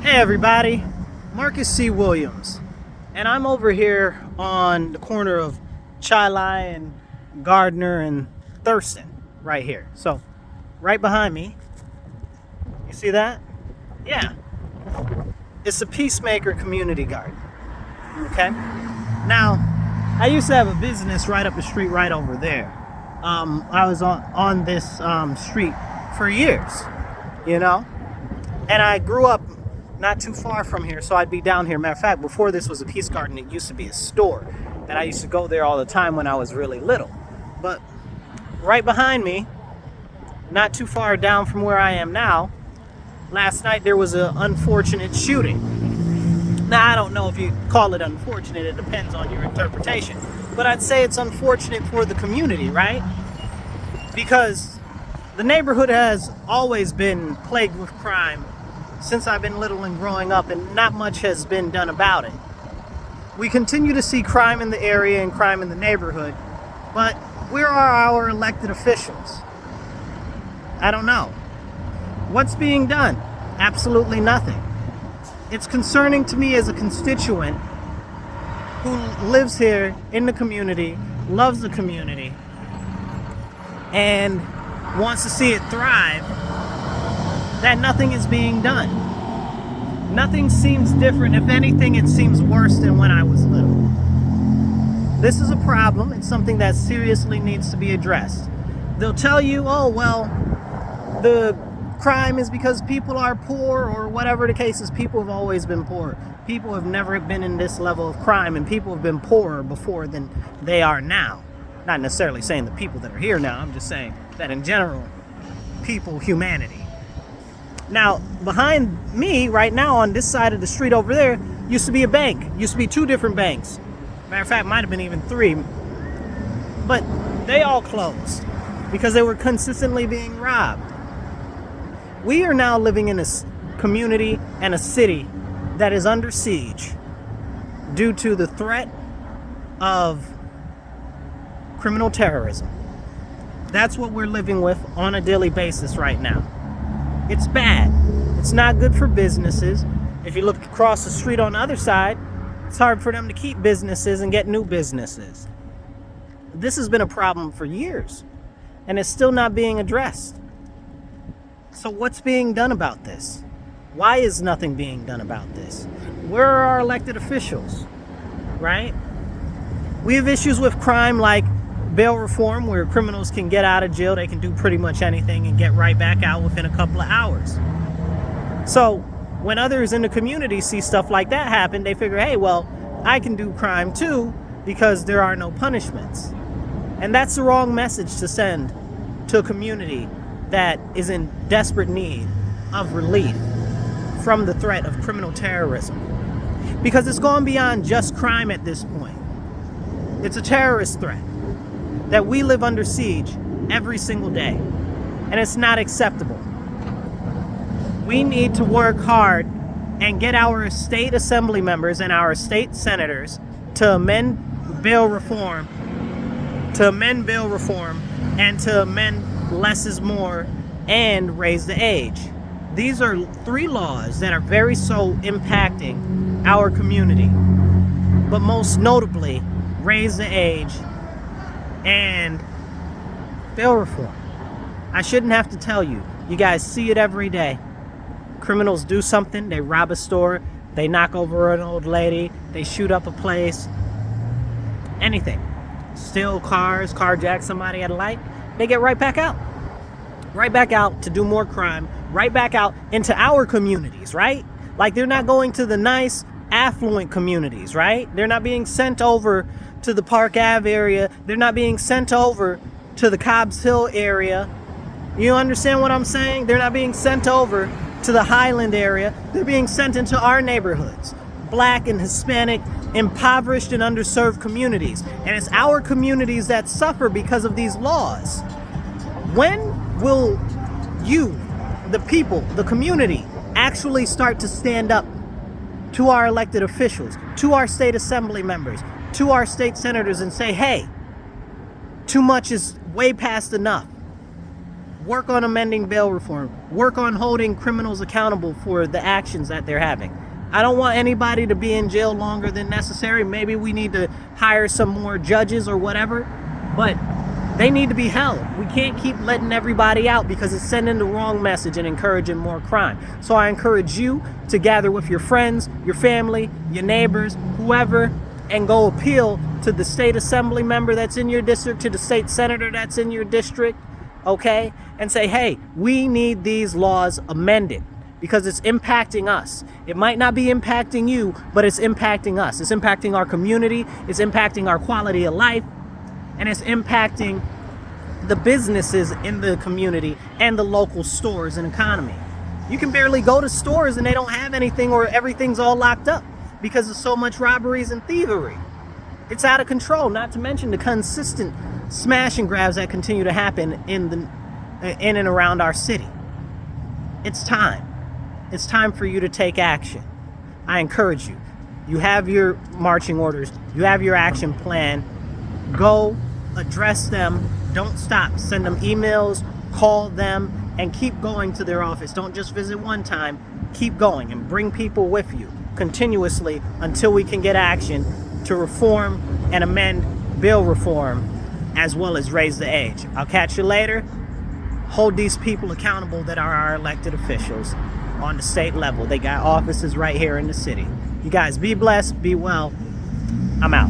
Hey everybody, Marcus C. Williams, and I'm over here on the corner of Chilai and Gardner and Thurston, right here. So, right behind me, you see that? Yeah, it's a Peacemaker Community Garden, okay? Now, I used to have a business right up the street right over there. I was on this street for years, you know? And I grew up not too far from here, so I'd be down here. Matter of fact, before this was a Peace Garden, it used to be a store. And I used to go there all the time when I was really little. But right behind me, not too far down from where I am now, last night there was an unfortunate shooting. Now, I don't know if you call it unfortunate, it depends on your interpretation. But I'd say it's unfortunate for the community, right? Because the neighborhood has always been plagued with crime since I've been little and growing up, and not much has been done about it. We continue to see crime in the area and crime in the neighborhood, but where are our elected officials? I don't know. What's being done? Absolutely nothing. It's concerning to me as a constituent who lives here in the community, loves the community, and wants to see it thrive, that nothing is being done. Nothing seems different. If anything, it seems worse than when I was little. This is a problem. It's something that seriously needs to be addressed. They'll tell you, oh, well, the crime is because people are poor, or whatever the case is. People have always been poor. People have never been in this level of crime, and people have been poorer before than they are now. Not necessarily saying the people that are here now. I'm just saying that in general, people, humanity. Now, behind me right now on this side of the street over there used to be a bank. Used to be two different banks. Matter of fact, might have been even three. But they all closed because they were consistently being robbed. We are now living in a community and a city that is under siege due to the threat of criminal terrorism. That's what we're living with on a daily basis right now. It's bad. It's not good for businesses. If you look across the street on the other side, it's hard for them to keep businesses and get new businesses. This has been a problem for years, and it's still not being addressed. So what's being done about this? Why is nothing being done about this? Where are our elected officials, right? We have issues with crime like bail reform, where criminals can get out of jail. They can do pretty much anything and get right back out within a couple of hours. So when others in the community see stuff like that happen, they figure, hey, well, I can do crime too because there are no punishments. And that's the wrong message to send to a community that is in desperate need of relief from the threat of criminal terrorism. Because it's gone beyond just crime at this point. It's a terrorist threat that we live under siege every single day, and it's not acceptable. We need to work hard and get our state assembly members and our state senators to amend bail reform, and to amend less is more and raise the age. These are three laws that are very so impacting our community, but most notably raise the age and bail reform. I shouldn't have to tell you. You guys see it every day. Criminals do something. They rob a store. They knock over an old lady. They shoot up a place. Anything. Steal cars, carjack somebody at a light. They get right back out. Right back out to do more crime. Right back out into our communities, right? Like, they're not going to the nice, affluent communities, right? They're not being sent over to the Park Ave area. They're not being sent over to the Cobbs Hill area. You understand what I'm saying? They're not being sent over to the Highland area. They're being sent into our neighborhoods. Black and Hispanic, impoverished and underserved communities. And it's our communities that suffer because of these laws. When will you, the people, the community, actually start to stand up to our elected officials, to our state assembly members, to our state senators, and say, hey, too much is way past enough. Work on amending bail reform. Work on holding criminals accountable for the actions that they're having. I don't want anybody to be in jail longer than necessary. Maybe we need to hire some more judges or whatever, but they need to be held. We can't keep letting everybody out because it's sending the wrong message and encouraging more crime. So I encourage you to gather with your friends, your family, your neighbors, whoever, and go appeal to the state assembly member that's in your district, to the state senator that's in your district, okay? And say, hey, we need these laws amended because it's impacting us. It might not be impacting you, but it's impacting us. It's impacting our community. It's impacting our quality of life. And it's impacting the businesses in the community and the local stores and economy. You can barely go to stores and they don't have anything, or everything's all locked up because of so much robberies and thievery. It's out of control, not to mention the consistent smash and grabs that continue to happen in and around our city. It's time. It's time for you to take action. I encourage you. You have your marching orders. You have your action plan. Go address them. Don't stop. Send them emails, call them, and keep going to their office. Don't just visit one time. Keep going and bring people with you continuously until we can get action to reform and amend bail reform, as well as raise the age. I'll catch you later. Hold these people accountable that are our elected officials on the state level. They got offices right here in the city. You guys be blessed, be well. I'm out.